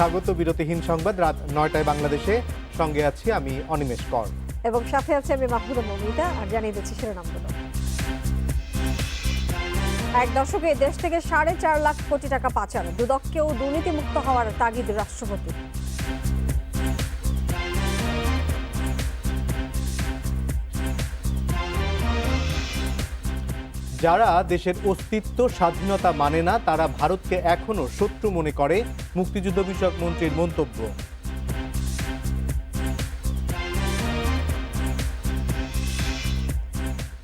স্বাগত। বিরতিহীন সংবাদ রাত ৯টায় বাংলাদেশে। সঙ্গে আছি আমি অনিমেষ কর এবং সাথে আছে আমি মাহমুদা মমিতা। আর জানিয়ে দিচ্ছি শিরোনামগুলো। এক দশকে দেশ থেকে 4.5 লাখ কোটি টাকা পাচার, দুদককেও দুর্নীতিমুক্ত হওয়ার তাগিদ রাষ্ট্রপতি। যারা দেশের অস্তিত্ব স্বাধীনতা মানে না তারা ভারতকে এখনো শত্রু মনে করে, মুক্তিযুদ্ধ বিষয়ক মন্ত্রীর মন্তব্য।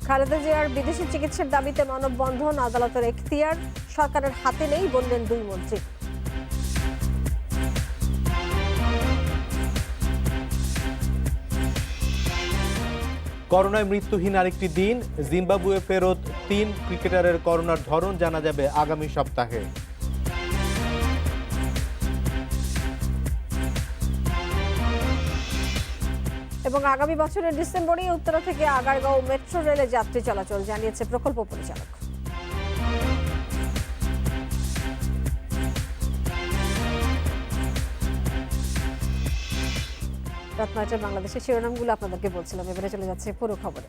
খালেদা জিয়ার বিদেশি চিকিৎসার দাবিতে মানববন্ধন, আদালতের এখতিয়ার সরকারের হাতে নেই বললেন দুই মন্ত্রী। করোনায় মৃত্যুহীন আরেকটি দিন, জিম্বাবুয়ে ফেরত 3 ক্রিকেটারের করোনার ধরন জানা যাবে আগামী সপ্তাহে। এবং আগামী বছরের ডিসেম্বরে উত্তরা থেকে আগারগাঁও মেট্রো রেলে যাত্রী চলাচল, জানিয়েছে প্রকল্প পরিচালক। রাত ৯টায় বাংলাদেশের শিরোনামগুলো আপনাদেরকে বলছিলাম। এবারে চলে যাচ্ছে পুরো খবরে।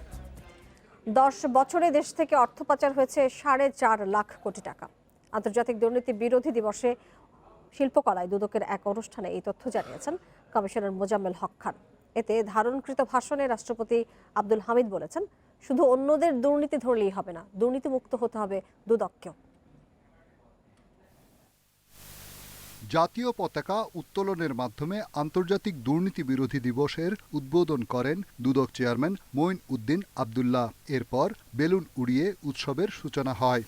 10 বছরে দেশ থেকে অর্থ পাচার হয়েছে 4.5 লাখ কোটি টাকা। আন্তর্জাতিক দুর্নীতি বিরোধী দিবসে শিল্পকলায় দুদকের এক অনুষ্ঠানে এই তথ্য জানিয়েছেন কমিশনার মোজাম্মেল হক খান। এতে ধারণকৃত ভাষণে রাষ্ট্রপতি আব্দুল হামিদ বলেছেন, শুধু অন্যদের দুর্নীতি ধরলেই হবে না, দুর্নীতিমুক্ত হতে হবে দুদককেও। জাতীয় পতাকা উত্তোলনের মাধ্যমে আন্তর্জাতিক দুর্নীতি বিরোধী দিবসের উদ্বোধন করেন দুদক চেয়ারম্যান মঈন উদ্দিন আবদুল্লাহ। এরপর বেলুন উড়িয়ে উৎসবের সূচনা হয়।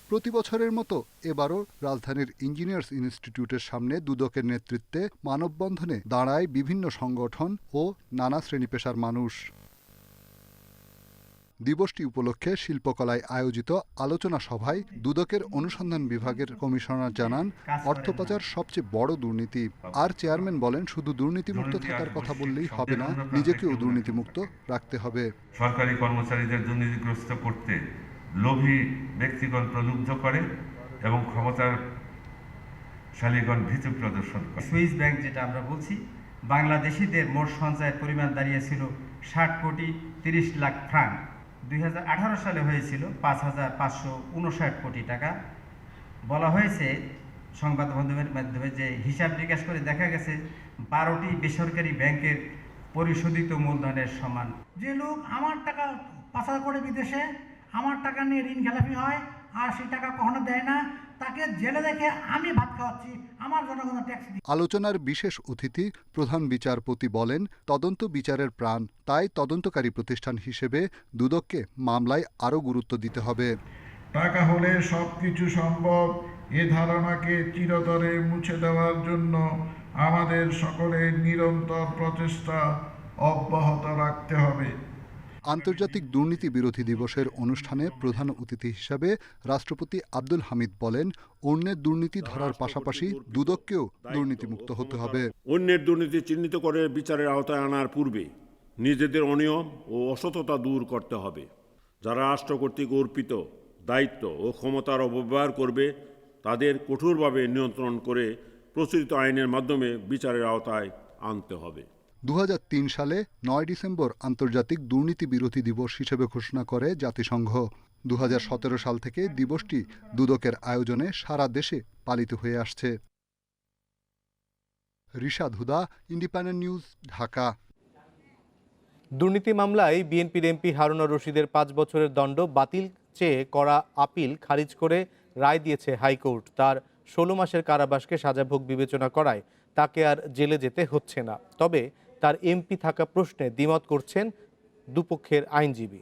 প্রতি বছরের মতো এবারও রাজধানীর ইঞ্জিনিয়ার্স ইনস্টিটিউটের সামনে দুদকের নেতৃত্বে মানববন্ধনে দাঁড়ায় বিভিন্ন সংগঠন ও নানা শ্রেণী পেশার মানুষ। দিবসটি উপলক্ষে শিল্পকলায় আয়োজিত আলোচনা সভায় দুদকের অনুসন্ধান বিভাগের কমিশনার জানান, অর্থ পাচার সবচেয়ে বড় দুর্নীতি। আর চেয়ারম্যান বলেন, শুধু দুর্নীতিমুক্ত থাকার কথা বললেই হবে না, নিজেকেও দুর্নীতিমুক্ত রাখতে হবে। সরকারি কর্মচারীদের দুর্নীতিগ্রস্ত করতে লোভী ব্যক্তিগণ প্রলুব্ধ করে এবং ক্ষমতার শালীগণ ভীতু প্রদর্শন করে। সুইস ব্যাংক যেটা আমরা বলছি, বাংলাদেশিদের মোট সঞ্চয়ের পরিমাণ দাঁড়িয়েছিল 60 কোটি 30 লাখ ফ্রাঙ্ক। 2018 সালে হয়েছিল 5,559 কোটি টাকা। বলা হয়েছে সংবাদ মাধ্যমের মাধ্যমে যে হিসাব নিকাশ করে দেখা গেছে 12টি বেসরকারি ব্যাংকের পরিশোধিত মূলধনের সমান। যে লোক আমার টাকা পাচার করে বিদেশে আমার টাকা নিয়ে ঋণ খেলাপি হয় আর সেই টাকা কখনো দেয় না, তাকে জেলে রেখে আমি ভাত খাওয়াচ্ছি, আমার জনগণ ট্যাক্স দিই। আলোচনার বিশেষ অতিথি প্রধান বিচারপতি বলেন, তদন্ত বিচারের প্রাণ, তাই তদন্তকারী প্রতিষ্ঠান হিসেবে দুদককে মামলায় আরও গুরুত্ব দিতে হবে। টাকা হলে সবকিছু সম্ভব, এ ধারণাকে চিরতরে মুছে দেওয়ার জন্য আমাদের সকলের নিরন্তর প্রচেষ্টা অব্যাহত রাখতে হবে। আন্তর্জাতিক দুর্নীতি বিরোধী দিবসের অনুষ্ঠানে প্রধান অতিথি হিসাবে রাষ্ট্রপতি আব্দুল হামিদ বলেন, অন্যের দুর্নীতি ধরার পাশাপাশি দুদককেও দুর্নীতিমুক্ত হতে হবে। অন্যের দুর্নীতি চিহ্নিত করে বিচারের আওতায় আনার পূর্বে নিজেদের অনিয়ম ও অসততা দূর করতে হবে। যারা রাষ্ট্র কর্তৃক অর্পিত দায়িত্ব ও ক্ষমতার অপব্যবহার করবে তাদের কঠোরভাবে নিয়ন্ত্রণ করে প্রচলিত আইনের মাধ্যমে বিচারের আওতায় আনতে হবে। 2003 সালে 9 ডিসেম্বর আন্তর্জাতিক দুর্নীতি বিরোধী দিবস হিসেবে ঘোষণা করে জাতিসংঘ। 2017 সাল থেকে দিবসটি দুদকের আয়োজনে সারা দেশে পালিত হয়ে আসছে। রিশাদ হুদা, ইন্ডিপেন্ডেন্ট নিউজ, ঢাকা। দুর্নীতি মামলায় বিএনপির এমপি হারুনুর রশিদের 5 বছরের দণ্ড বাতিল চেয়ে করা আপিল খারিজ করে রায় দিয়েছে হাইকোর্ট। তার 16 মাসের কারাবাসকে সাজাভোগ বিবেচনা করায় তাকে আর জেলে যেতে হচ্ছে না। তবে তার এমপি থাকা প্রশ্নে দ্বিমত করছেন দুপক্ষের আইনজীবী।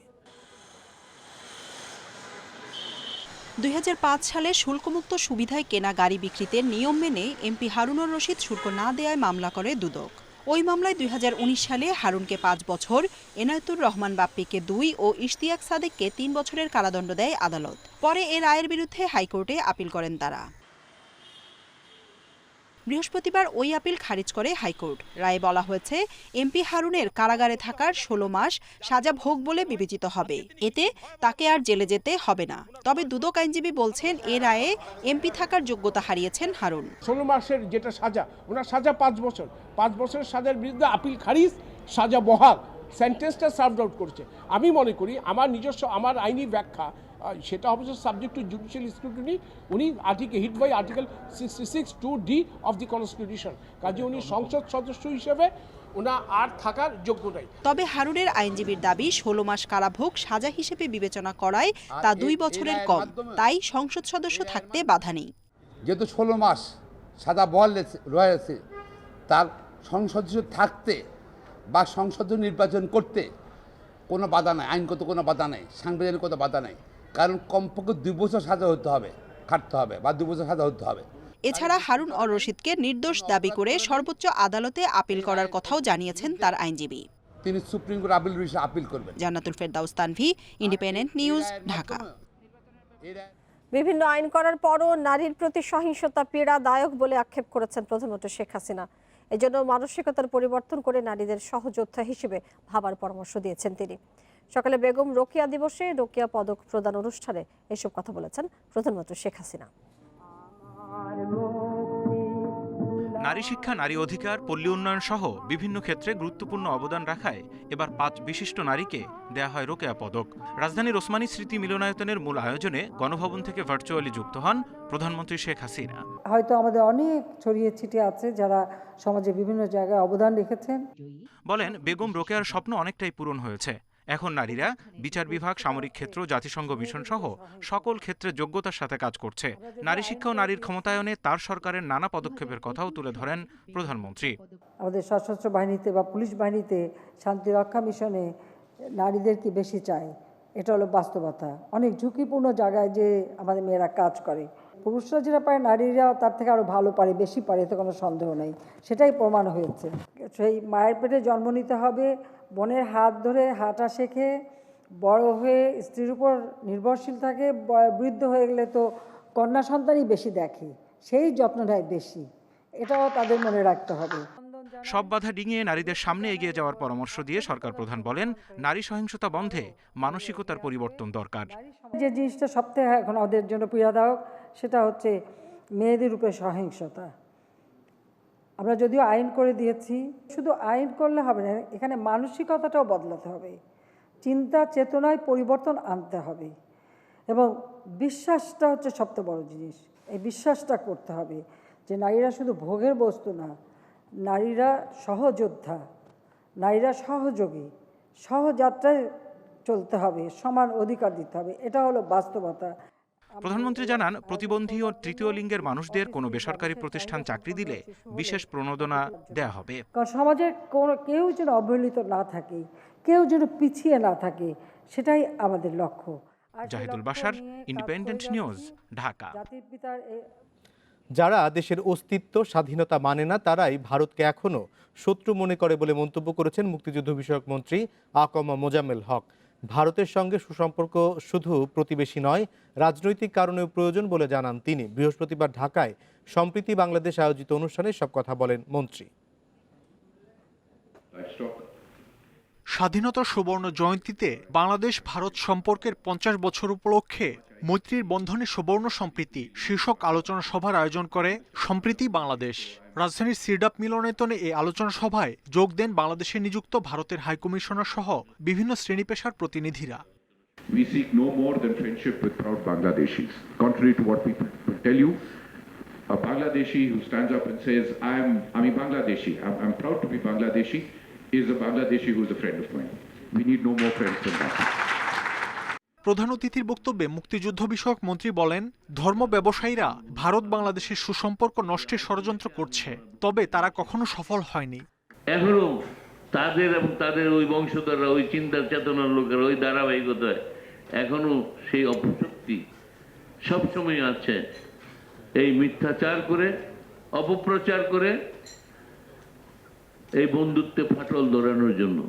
2005 সালে শুল্কমুক্ত সুবিধায় কেনা গাড়ি বিক্রিতে নিয়ম মেনে এমপি হারুনুর রশিদ শুল্ক না দেওয়ায় মামলা করে দুদক। ওই মামলায় 2019 সালে হারুনকে 5 বছর, এনায়েতুর রহমান বাপ্পিকে 2 ও ইশতিয়াক সাদেককে 3 বছরের কারাদণ্ড দেয় আদালত। পরে এ রায়ের বিরুদ্ধে হাইকোর্টে আপিল করেন তারা। বৃহস্পতিবার ওই আপিল খারিজ করে হাইকোর্ট। রায়ে বলা হয়েছে, এমপি হারুনের কারাগারে থাকার 16 মাস সাজা ভোগ বলে বিবেচিত হবে। এতে তাকে আর জেলে যেতে হবে না। তবে দুদক আইনজীবী বলছেন, এ রায়ে এমপি থাকার যোগ্যতা হারিয়েছেন হারুন। 16 মাসের যেটা সাজা, ওনার সাজা 5 বছর। 5 বছরের সাজার বিরুদ্ধে আপিল খারিজ, সাজা বহাল, সেন্টেন্সটা সার্ভড আউট করছে। আমি মনে করি আমার নিজস্ব আমার আইনি ব্যাখ্যা সেটা অবশ্য সাবজেক্ট টু জুডিশিয়াল স্ক্রুটিনি। উনি hit by article 66(2)(d) of the constitution. কাজে উনি সংসদ সদস্য হিসেবে ওনা আর থাকার যোগ্য নাই। তবে হারুনের আইনজীবীর দাবি, 16 মাস কারাভোগ সাজা হিসেবে বিবেচনা করায় তা 2 বছরের কম, তাই সংসদ সদস্য থাকতে বাধা নেই। যেহেতু 16 মাস সাজা বহাল রয়েছে, তার সংসদ থাকতে বা সংসদ নির্বাচন করতে কোনো বাধা নাই, আইনগত কোনো বাধা নেই, সাংবিধানিক কোনো বাধা নেই। কারণ কমপক্ষে 2 বছর সাজা হতে হবে, খাটতে হবে, বা 2 বছর সাজা হতে হবে। এছাড়া হারুন অর রশিদকে নির্দোষ দাবি করে সর্বোচ্চ আদালতে আপিল করার কথাও জানিয়েছেন তার আইনজীবী। তিনি সুপ্রিম কোর্ট আপিল করবেন। জান্নাতুল ফেরদাউস তানভি, ইন্ডিপেন্ডেন্ট নিউজ, ঢাকা। বিভিন্ন আইন করার পরও নারীর প্রতি সহিংসতা পীড়াদায়ক বলে আক্ষেপ করেছেন প্রধানমন্ত্রী শেখ হাসিনা। এজন্য মানসিকতার পরিবর্তন করে নারীদের সহযোদ্ধা হিসেবে ভাবার পরামর্শ দিয়েছেন তিনি। সকালে বেগম রোকেয়া দিবসে রোকেয়া পদক প্রদান অনুষ্ঠানে এসব কথা বলেছেন প্রধানমন্ত্রী শেখ হাসিনা। নারী শিক্ষা, নারী অধিকার, পল্লী উন্নয়ন সহ বিভিন্ন ক্ষেত্রে গুরুত্বপূর্ণ অবদান রাখায় এবার 5 বিশিষ্ট নারীকে দেয়া হয় রোকেয়া পদক। রাজধানীর ওসমানী স্মৃতি মিলনায়তনের মূল আয়োজনে গণভবন থেকে ভার্চুয়ালি যুক্ত হন প্রধানমন্ত্রী শেখ হাসিনা। হয়তো আমাদের অনেক ছড়িয়ে ছিটিয়ে আছে যারা সমাজে বিভিন্ন জায়গায় অবদান রেখেছেন। বলেন, বেগম রোকেয়ার স্বপ্ন অনেকটাই পূরণ হয়েছে। এখন নারীরা বিচার বিভাগ, সামরিক ক্ষেত্র, জাতিসংঘ মিশন সহ সকল ক্ষেত্রে যোগ্যতার সাথে কাজ করছে। নারী শিক্ষা ও নারীর ক্ষমতায়নে তার সরকারের নানা পদক্ষেপের কথাও তুলে ধরেন প্রধানমন্ত্রী। আমাদের সশস্ত্র বাহিনীতে বা পুলিশ বাহিনীতে শান্তি রক্ষা মিশনে নারীদের কি বেশি চাই, এটা হলো বাস্তবতা। অনেক ঝুঁকিপূর্ণ জায়গায় যে আমাদের মেয়েরা কাজ করে, পুরুষরা যেটা পারে নারীরা তার থেকে আরও ভালো পারে, বেশি পারে, এতে কোনো সন্দেহ নেই। সেটাই প্রমাণ হয়েছে। সেই মায়ের পেটে জন্ম নিতে হবে, বোনের হাত ধরে হাঁটা শেখে, বড় হয়ে স্ত্রীর উপর নির্ভরশীল থাকে, বৃদ্ধ হয়ে গেলে তো কন্যা সন্তানই বেশি দেখে, সেই যত্নটাই বেশি, এটাও তাদের মনে রাখতে হবে। সব বাধা ডিঙিয়ে নারীদের সামনে এগিয়ে যাওয়ার পরামর্শ দিয়ে সরকার প্রধান বলেন, নারী সহিংসতা বন্ধে মানসিকতার পরিবর্তন দরকার। যে জিনিসটা সবথেকে এখন ওদের জন্য পীড়াদায়ক, সেটা হচ্ছে মেয়েদের উপরে সহিংসতা। আমরা যদিও আইন করে দিয়েছি, শুধু আইন করলে হবে না, এখানে মানসিকতাটাও বদলাতে হবে, চিন্তা চেতনায় পরিবর্তন আনতে হবে, এবং বিশ্বাসটা হচ্ছে সবচেয়ে বড় জিনিস। এই বিশ্বাসটা করতে হবে যে নারীরা শুধু ভোগের বস্তু না, নারীরা সহযোদ্ধা, নারীরা সহযোগী, সহযাত্রায় চলতে হবে, সমান অধিকার দিতে হবে। এটা হলো বাস্তবতা। প্রধানমন্ত্রী জানান, প্রতিবন্ধী ও তৃতীয় লিঙ্গের মানুষদের কোনো বেসরকারি প্রতিষ্ঠান চাকরি দিলে বিশেষ প্রণোদনা দেয়া হবে। কারণ সমাজে কেউ যেন অবহেলিত না থাকে, কেউ যেন পিছিয়ে না থাকে, সেটাই আমাদের লক্ষ্য। Zahidul Bashar, independent news, Dhaka. যারা দেশের অস্তিত্ব, স্বাধীনতা মানে না, তারাই ভারতকে এখনো শত্রু মনে করে বলে মন্তব্য করেছেন মুক্তিযুদ্ধ বিষয়ক মন্ত্রী আকম মোজাম্মেল হক। ভারতের সঙ্গে সুসম্পর্ক শুধু প্রতিবেশী নয়, রাজনৈতিক কারণেও প্রয়োজন বলে জানান তিনি। বৃহস্পতিবার ঢাকায় সম্প্রীতি বাংলাদেশ আয়োজিত অনুষ্ঠানে সব কথা বলেন মন্ত্রী। স্বাধীনতার সুবর্ণ জয়ন্তীতে বাংলাদেশ ভারত সম্পর্কের 50 বছর উপলক্ষে মৈত্রীর বন্ধনে সুবর্ণ সম্প্রীতি শীর্ষক আলোচনা সভার আয়োজন করে সম্প্রীতি বাংলাদেশ। রাজধানীর সিরডাপ মিলনায়তনে এই আলোচনা সভায় যোগ দেন বাংলাদেশে নিযুক্ত ভারতের হাইকমিশনার সহ বিভিন্ন শ্রেণী পেশার প্রতিনিধিরা। We seek no more than friendship with proud Bangladeshis. Contrary to what people tell you, a Bangladeshi who stands up and says, I'm Bangladeshi, I'm proud to be Bangladeshi, is a Bangladeshi who is a friend of mine. We need no more friends than that. প্রধান অতিথির বক্তব্যে মুক্তিযুদ্ধ বিষয়ক মন্ত্রী বলেন, ধর্ম ব্যবসায়ীরা ভারত বাংলাদেশের সুসম্পর্ক নষ্টের ষড়যন্ত্র করছে, তবে তারা কখনো সফল হয়নি। এখনো তাদের এবং তাদের ওই বংশধররা, ওই চিন্তার চেতনার লোকেরা, ওই ধারাবাহিকতায় এখনো সেই অপশক্তি সবসময় আছে, এই মিথ্যাচার করে, অপপ্রচার করে, এই বন্ধুত্বে ফাটল ধরানোর জন্য।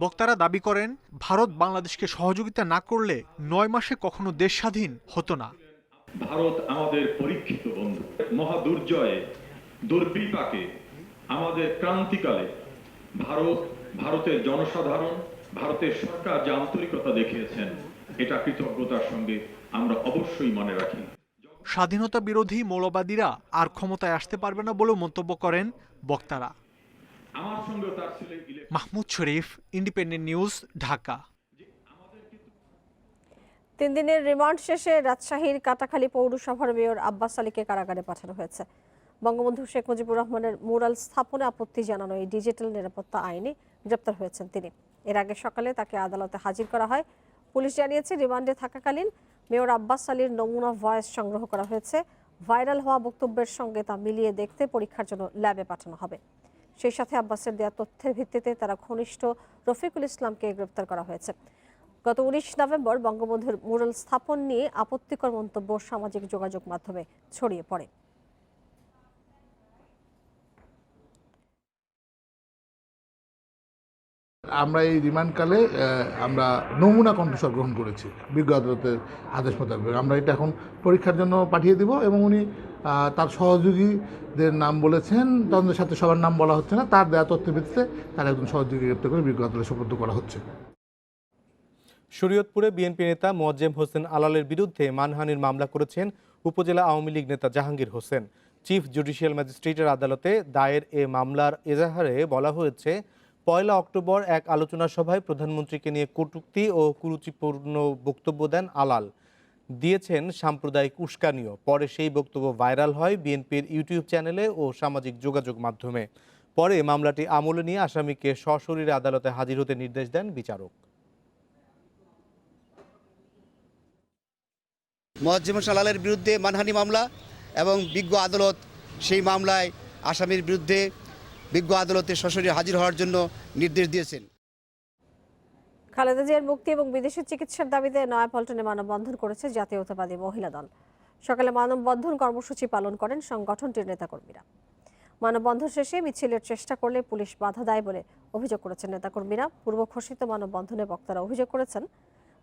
বক্তারা দাবি করেন, ভারত বাংলাদেশকে সহযোগিতা না করলে 9 মাসে কখনো দেশ স্বাধীন হতো না। ভারত আমাদের পরীক্ষিত বন্ধু। মহা দুর্জয়ে দুর্বিপাকে আমাদের ক্রান্তিকালে ভারতের জনসাধারণ, ভারতের সরকার যে আন্তরিকতা দেখিয়েছেন, এটা কৃতজ্ঞতার সঙ্গে আমরা অবশ্যই মনে রাখি। স্বাধীনতা বিরোধী মৌলবাদীরা আর ক্ষমতায় আসতে পারবে না বলেও মন্তব্য করেন বক্তারা। আমার সঙ্গে তার ছেলে মাহমুদ শরীফ, ইন্ডিপেন্ডেন্ট নিউজ, ঢাকা। 3 দিনের রিমান্ড শেষে রাজশাহীর কাটাখালী পৌরসভার মেয়র আব্বাস আলীকে কারাগারে পাঠানো হয়েছে। বঙ্গবন্ধু শেখ মুজিবুর রহমানের মুরাল স্থাপনে আপত্তি জানানো এই ডিজিটাল নিরাপত্তা আইনে গ্রেপ্তার হয়েছেন তিনি। এর আগে সকালে তাকে আদালতে হাজির করা হয়। পুলিশ জানিয়েছে, রিমান্ডে থাকাকালীন মেয়র আব্বাস আলীর নমুনা ভয়েস সংগ্রহ করা হয়েছে। ভাইরাল হওয়া বক্তব্যের সঙ্গে তা মিলিয়ে দেখতে পরীক্ষার জন্য ল্যাবে পাঠানো হবে। সেই সাথে আব্বাসের দেওয়া তথ্যের ভিত্তিতে তারা ঘনিষ্ঠ রফিকুল ইসলামকে গ্রেপ্তার করা হয়েছে। গত 19 নভেম্বর বঙ্গবন্ধুর মুরাল স্থাপন নিয়ে আপত্তিকর মন্তব্য সামাজিক যোগাযোগ মাধ্যমে ছড়িয়ে পড়ে। আমরা এই রিমান্ডকালে আমরা নমুনা কণ্ঠস্বর গ্রহণ করেছি বিজ্ঞ আদালতের আদেশ মোতাবেক। আমরা এটা এখন পরীক্ষার জন্য পাঠিয়ে দিব এবং উনি তার সহযোগীদের নাম বলেছেন, তদন্তের সাথে সবার নাম বলা হচ্ছে না, তার দেওয়া তথ্যের ভিত্তিতে তার একজন সহযোগী গ্রেপ্তার করে বিজ্ঞ আদালতে সোপর্দ করা হচ্ছে। শরীয়তপুরে বিএনপি নেতা মোয়াজ্জেম হোসেন আলালের বিরুদ্ধে মানহানির মামলা করেছেন উপজেলা আওয়ামী লীগ নেতা জাহাঙ্গীর হোসেন। চিফ জুডিশিয়াল ম্যাজিস্ট্রেটের আদালতে দায়ের এ মামলার এজাহারে বলা হয়েছে, 1 অক্টোবর এক আলোচনা সভায় প্রধানমন্ত্রীকে নিয়ে কটূক্তি ও কুরুচিপূর্ণ বক্তব্য দেন আলাল। দিয়েছেন সাম্প্রদায়িক উস্কানিও। পরে সেই বক্তব্য ভাইরাল হয় বিএনপির ইউটিউব চ্যানেলে ও সামাজিক যোগাযোগ মাধ্যমে। পরে মামলাটি আমলে নিয়ে আসামিকে সশরীরে আদালতে হাজির হতে নির্দেশ দেন বিচারক। মোয়াজ্জেম হোসেন আলালের বিরুদ্ধে মানহানি মামলা এবং বিজ্ঞ আদালত সেই মামলায় আসামির বিরুদ্ধে বিজ্ঞ আদালতে সশরীরে হাজির হওয়ার জন্য নির্দেশ দিয়েছেন। খালেদা জিয়ার মুক্তি এবং বিদেশি চিকিৎসার দাবিতে নয়াপল্টনে মানববন্ধন করেছে জাতীয়তাবাদী মহিলা দল। সকালে মানববন্ধন কর্মসূচি পালন করেন সংগঠনটির নেতাকর্মীরা। মানববন্ধন শেষে মিছিলের চেষ্টা করলে পুলিশ বাধা দেয় বলে অভিযোগ করেছেন নেতাকর্মীরা। পূর্ব ঘোষিত মানববন্ধনে বক্তারা অভিযোগ করেছেন,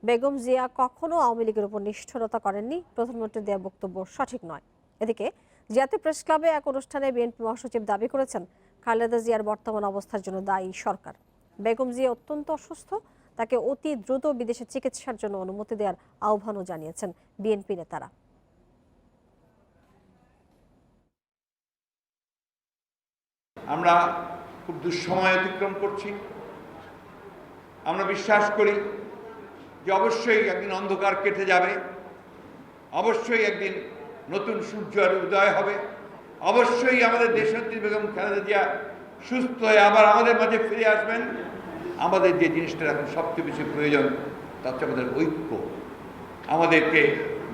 বেগম জিয়া কখনো আওয়ামী লীগের উপর নিষ্ঠুরতা করেননি, প্রধানমন্ত্রীর দেওয়া বক্তব্য সঠিক নয়। এদিকে জাতীয় প্রেস ক্লাবে এক অনুষ্ঠানে বিএনপি মহাসচিব দাবি করেছেন, খালেদা জিয়ার বর্তমান অবস্থার জন্য দায়ী সরকার। বেগম জিয়া অত্যন্ত অসুস্থ, তাকে অতি দ্রুত বিদেশে চিকিৎসার জন্য অনুমতি দেওয়ার আহ্বানও জানিয়েছেন বিএনপি নেতারা। আমরা খুব দুঃসময় অতিক্রম করছি। আমরা বিশ্বাস করি যে অবশ্যই একদিন অন্ধকার কেটে যাবে, অবশ্যই একদিন নতুন সূর্যের উদয় হবে, অবশ্যই আমাদের দেশনেত্রী বেগম খালেদা জিয়া সুস্থ হয়ে আবার আমাদের মাঝে ফিরে আসবেন। আমাদের যে জিনিসটা এখন সবচেয়ে বেশি প্রয়োজন তা হচ্ছে আমাদের ঐক্য। আমাদেরকে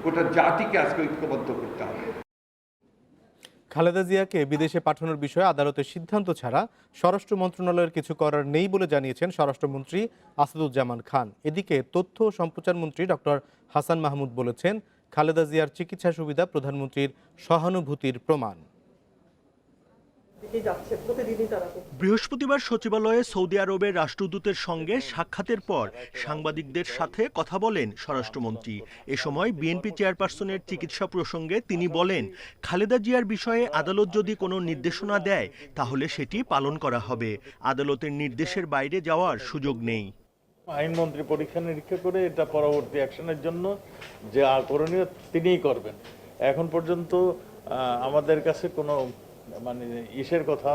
গোটা জাতিকে আজকে ঐক্যবদ্ধ করতে হবে। খালেদা জিয়াকে বিদেশে পাঠানোর বিষয়ে আদালতের সিদ্ধান্ত ছাড়া স্বরাষ্ট্র মন্ত্রণালয়ের কিছু করার নেই বলে জানিয়েছেন স্বরাষ্ট্রমন্ত্রী আসাদুজ্জামান খান। এদিকে তথ্য ও সম্প্রচার মন্ত্রী ডক্টর হাসান মাহমুদ বলেছেন, খালেদা জিয়ার চিকিৎসা সুবিধা প্রধানমন্ত্রীর সহানুভূতির প্রমাণ। বৃহস্পতিবার সচিবালয়ে সৌদি আরবের রাষ্ট্রদূতের সঙ্গে সাক্ষাতের পর সাংবাদিকদের সাথে কথা বলেন স্বরাষ্ট্রমন্ত্রী। এ সময় বিএনপি চেয়ারপারসনের চিকিৎসা প্রসঙ্গে তিনি বলেন, খালেদা জিয়ার বিষয়ে আদালত যদি কোনো নির্দেশনা দেয় তাহলে সেটি পালন করা হবে। আদালতের নির্দেশের বাইরে যাওয়ার সুযোগ নেই। আইনমন্ত্রী পরীক্ষা নিরীক্ষা করে এটা পরবর্তী অ্যাকশনের জন্য যে করণীয় তিনিই করবেন। এখন পর্যন্ত আমাদের কাছে কোনো ইসের কথা,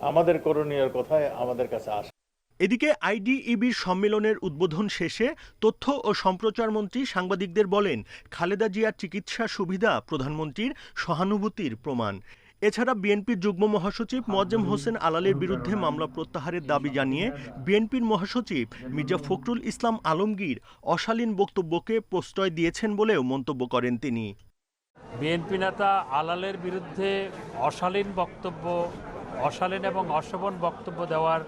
আমাদের করণীয় কথা আমাদের কাছে আসে। এদিকে আইডিইবির সম্মেলনের উদ্বোধন শেষে তথ্য ও সম্প্রচার মন্ত্রী সাংবাদিকদের বলেন, খালেদা জিয়ার চিকিৎসা সুবিধা প্রধানমন্ত্রীর সহানুভূতির প্রমাণ। এছাড়া বিএনপির যুগ্ম মহাসচিব মোয়াজ্জেম হোসেন আলালের বিরুদ্ধে মামলা প্রত্যাহারের দাবি জানিয়ে বিএনপির মহাসচিব মির্জা ফখরুল ইসলাম আলমগীর অশালীন বক্তব্যকে প্রশ্রয় দিয়েছেন বলেও মন্তব্য করেন তিনি। বিএনপি নেতা আলালের বিরুদ্ধে অশালীন বক্তব্য, অশালীন এবং অশোভন বক্তব্য দেওয়ার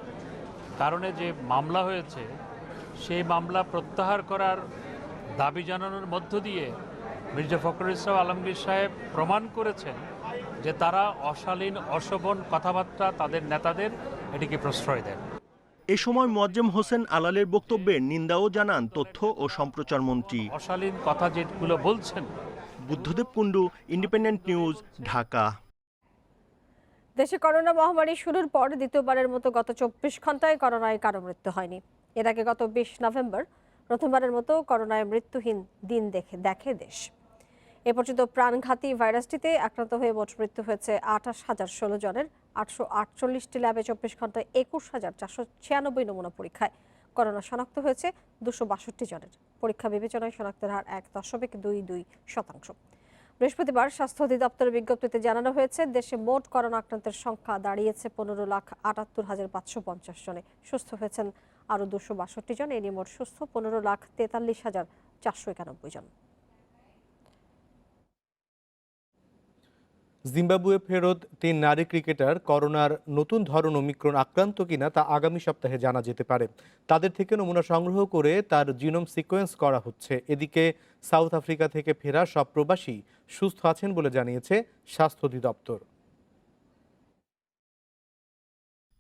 কারণে যে মামলা হয়েছে, সেই মামলা প্রত্যাহার করার দাবি জানানোর মধ্য দিয়ে মির্জা ফখরুল ইসলাম আলমগীর সাহেব প্রমাণ করেছেন যে তারা অশালীন অশোভন কথাবার্তা তাদের নেতাদের এটিকে প্রশ্রয় দেন। এ সময় মোয়াজ্জেম হোসেন আলালের বক্তব্যের নিন্দাও জানান তথ্য ও সম্প্রচার মন্ত্রী। অশালীন কথা যেগুলো বলছেন। Buddhadeb Kundu, independent news, Dhaka. দেশে করোনা মহামারী শুরুর পর দ্বিতীয়বারের মতো গত 24 ঘন্টায় করোনায় কারো মৃত্যু হয়নি। এর আগে গত 20 নভেম্বর প্রথমবারের মতো করোনায় মৃত্যুহীন দিন দেখে দেশ। এ পর্যন্ত প্রাণঘাতী ভাইরাসটিতে আক্রান্ত হয়ে মোট মৃত্যু হয়েছে 28,016 জনের। 848টি ল্যাবে 24 ঘন্টায় 21,496 নমুনা পরীক্ষায় করোনা শনাক্ত হয়েছে 262 জনের। পরীক্ষা বিবেচনায় শনাক্তের হার 1.22%। বৃহস্পতিবার স্বাস্থ্য অধিদপ্তরের বিজ্ঞপ্তিতে জানানো হয়েছে, দেশে মোট করোনা আক্রান্তের সংখ্যা দাঁড়িয়েছে 15,78,550 জনে। সুস্থ হয়েছেন আরও 262 জন। এ নিয়ে মোট সুস্থ 15,43,491 জন। জিম্বাবুয়ে ফেরত 3 নারী ক্রিকেটার করোনার নতুন ধরন ওমিক্রন আক্রান্ত কিনা তা আগামী সপ্তাহে জানা যেতে পারে। তাদের থেকে নমুনা সংগ্রহ করে তার জিনোম সিকোয়েন্স করা হচ্ছে। এদিকে সাউথ আফ্রিকা থেকে ফেরা সব প্রবাসী সুস্থ আছেন বলে জানিয়েছে স্বাস্থ্য অধিদপ্তর।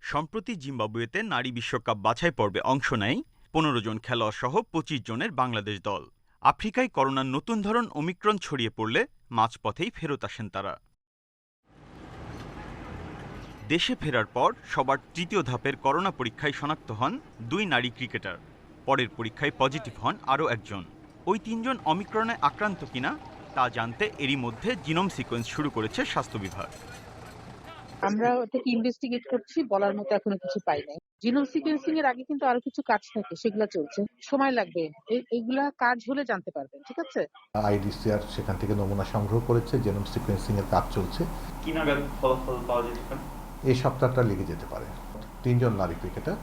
সম্প্রতি জিম্বাবুয়েতে নারী বিশ্বকাপ বাছাই পর্বে অংশ নেয় 15 জন খেলোয়াড় সহ 25 জনের বাংলাদেশ দল। আফ্রিকায় করোনার নতুন ধরন ওমিক্রন ছড়িয়ে পড়লে মাঝপথেই ফেরত আসেন তারা। দেশে ফেরার পর সবার তৃতীয় ধাপের করোনা পরীক্ষায় শনাক্ত হন 2 নারী ক্রিকেটার। পরের পরীক্ষায় পজিটিভ হন আরও একজন। ওই 3 জন অমিক্রনে আক্রান্ত কিনা তা জানতে এরই মধ্যে জিনোম সিকোয়েন্স শুরু করেছে স্বাস্থ্য বিভাগ। আমরা ওটাকে ইনভেস্টিগেট করছি, বলার মতো এখনো কিছু পাই নাই। জিনোম সিকোয়েন্সিং এর আগে কিন্তু আরো কিছু কাজ থাকে, সেগুলো চলছে, সময় লাগবে। এইগুলা কাজ হলে জানতে পারবেন, ঠিক আছে? আইডিসিআর সেখান থেকে নমুনা সংগ্রহ করেছে, জিনোম সিকোয়েন্সিং এর কাজ চলছে। কি নাগাদ ফলাফল পাওয়া যেতে পারে? এই সপ্তাহটা লেগে যেতে পারে। 3 জন নারী ক্রিকেটার,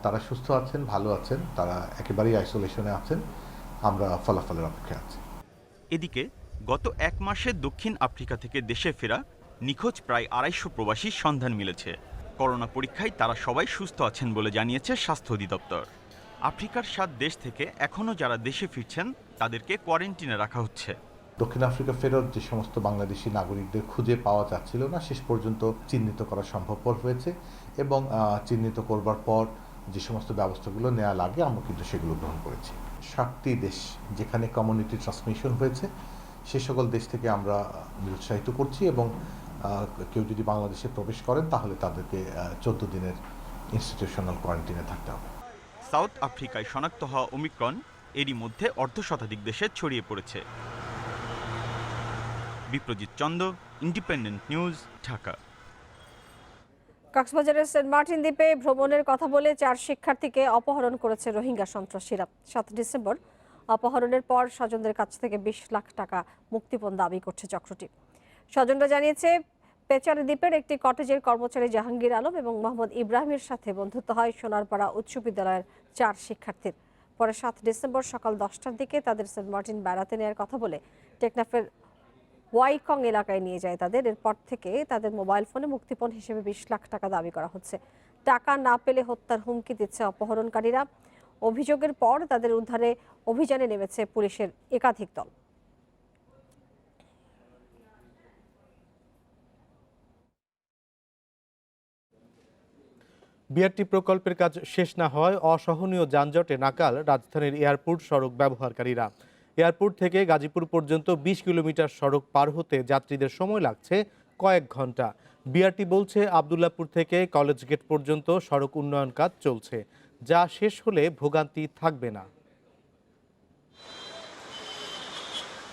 তারা সুস্থ আছেন, ভালো আছেন, তারা একেবারেই আইসোলেশনে আছেন। আমরা ফলাফলের অপেক্ষায় আছি। এদিকে গত 1 মাসে দক্ষিণ আফ্রিকা থেকে দেশে ফেরা নিখোঁজ প্রায় 250 প্রবাসীর সন্ধান মিলেছে। করোনা পরীক্ষায় তারা সবাই সুস্থ আছেন বলে জানিয়েছে স্বাস্থ্য অধিদপ্তর। আফ্রিকার 7 দেশ থেকে এখনও যারা দেশে ফিরছেন তাদেরকে কোয়ারেন্টিনে রাখা হচ্ছে। দক্ষিণ আফ্রিকা ফেরত যে সমস্ত বাংলাদেশি নাগরিকদের খুঁজে পাওয়া যাচ্ছিল না, শেষ পর্যন্ত চিহ্নিত করা সম্ভবপর হয়েছে এবং চিহ্নিত করবার পর যে সমস্ত ব্যবস্থাগুলো নেওয়া লাগে আমরা কিন্তু সেগুলো গ্রহণ করেছি। 7টি দেশ যেখানে কমিউনিটি ট্রান্সমিশন হয়েছে সে সকল দেশ থেকে আমরা নিরুৎসাহিত করছি এবং কেউ যদি বাংলাদেশে প্রবেশ করেন তাহলে তাদেরকে 14 দিনের ইনস্টিটিউশনাল কোয়ারেন্টিনে থাকতে হবে। সাউথ আফ্রিকায় শনাক্ত হওয়া ওমিক্রন এরই মধ্যে অর্ধশতাধিক দেশে ছড়িয়ে পড়েছে। Biprojit Chanda, independent news, Dhaka. কক্সবাজারের সেন্ট মার্টিন দ্বীপে ভ্রমণের কথা বলে 4 শিক্ষার্থীকে অপহরণ করেছে রোহিঙ্গা সন্ত্রাসীরা। 7 ডিসেম্বর অপহরণের পর স্বজনদের কাছ থেকে 20 লাখ টাকা মুক্তিপণ দাবি করছে চক্রটি। স্বজনরা জানিয়েছে, পেচার দ্বীপের একটি কটেজের কর্মচারী জাহাঙ্গীর আলম এবং মোহাম্মদ ইব্রাহিমের সাথে বন্ধুত্ব হয় সোনারপাড়া উচ্চ বিদ্যালয়ের 4 শিক্ষার্থীর। পরে 7 ডিসেম্বর সকাল 10টার দিকে তাদের সেন্ট মার্টিন বেড়াতে নেওয়ার কথা বলে টেকনাফের ওয়াইকং এলাকায় নিয়ে যায় তাদের। এরপর থেকে তাদের মোবাইল ফোনে মুক্তিপণ হিসেবে 20 লাখ টাকা দাবি করা হচ্ছে। টাকা না পেলে হত্যার হুমকি দিচ্ছে অপহরণকারীরা। অভিযোগের পর তাদের উদ্ধারে অভিযানে নেমেছে পুলিশের একাধিক দল। বিআরটি প্রকল্পের কাজ শেষ না হয় অসহনীয় যানজটে নাকাল রাজধানীর এয়ারপোর্ট সড়ক ব্যবহারকারীরা। এয়ারপোর্ট থেকে গাজীপুর পর্যন্ত 20 কিলোমিটার সড়ক পার হতে যাত্রীদের সময় লাগছে কয়েক ঘন্টা। বিআরটি বলছে, আবদুল্লাপুর থেকে কলেজ গেট পর্যন্ত সড়ক উন্নয়ন কাজ চলছে, যা শেষ হলে ভোগান্তি থাকবে না।